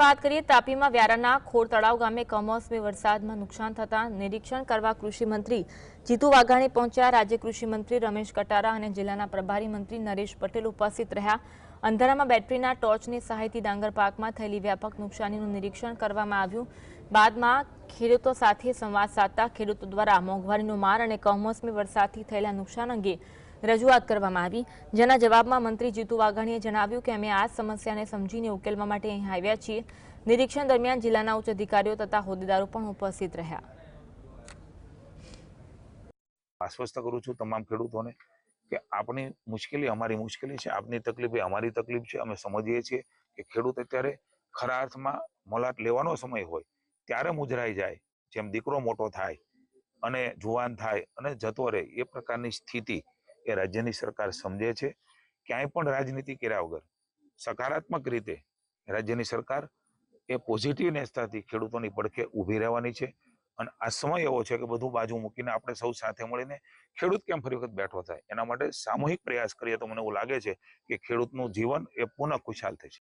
વાત કરીએ તાપીમાં વ્યારાના ખોડ તળાવ ગામે કમોસમી વરસાદમાં નુકસાન થતા નિરીક્ષણ કરવા કૃષિમંત્રી જીતુ વાઘાણી પહોંચ્યા। રાજ્ય કૃષિમંત્રી રમેશ કટારા અને જિલ્લાના પ્રભારી મંત્રી નરેશ પટેલ ઉપસ્થિત રહ્યા। અંધારામાં બેટરીના ટોર્ચની સહાયથી ડાંગર પાકમાં થયેલી વ્યાપક નુકસાનીનું નિરીક્ષણ કરવામાં આવ્યું। બાદમાં ખેડૂતો સાથે સંવાદ સાધતા ખેડૂતો દ્વારા મોંઘવારીનો માર અને કમોસમી વરસાદથી થયેલા નુકસાન અંગે રજૂઆત કરવામાં આવી, જેના જવાબમાં મંત્રી જીતુ વાઘાણીએ જણાવ્યું કે અમે આ સમસ્યાને સમજીને ઉકેલવા માટે અહીં આવ્યા છીએ। નિરીક્ષણ દરમિયાન જિલ્લાના ઉચ્ચ અધિકારીઓ તથા હોદ્દેદારો પણ ઉપસ્થિત રહ્યા। આશ્વસ્ત કરું છું તમામ ખેડૂતોને કે આપણી મુશ્કેલી અમારી મુશ્કેલી છે, આપની તકલીફ એ અમારી તકલીફ છે। અમે સમજીએ છીએ કે ખેડૂત અત્યારે ખરા અર્થમાં મોલાટ લેવાનો સમય હોય ત્યારે મુજરાઈ જાય, જેમ દીકરો મોટો થાય અને જુવાન થાય અને જતો રહે એ પ્રકારની સ્થિતિ એ રાજ્યની સરકાર સમજે છે। ક્યાંય પણ રાજનીતિ કર્યા વગર સકારાત્મક રીતે રાજ્યની સરકાર એ પોઝિટિવનેસથી ખેડૂતોની પડખે ઊભી રહેવાની છે અને આ સમય એવો છે કે બધું બાજુ મૂકીને આપણે સૌ સાથે મળીને ખેડૂત કેમ ફરી વખત બેઠો થાય એના માટે સામૂહિક પ્રયાસ કરીએ તો મને એવું લાગે છે કે ખેડૂતનું જીવન એ પુનઃ ખુશાલ થશે।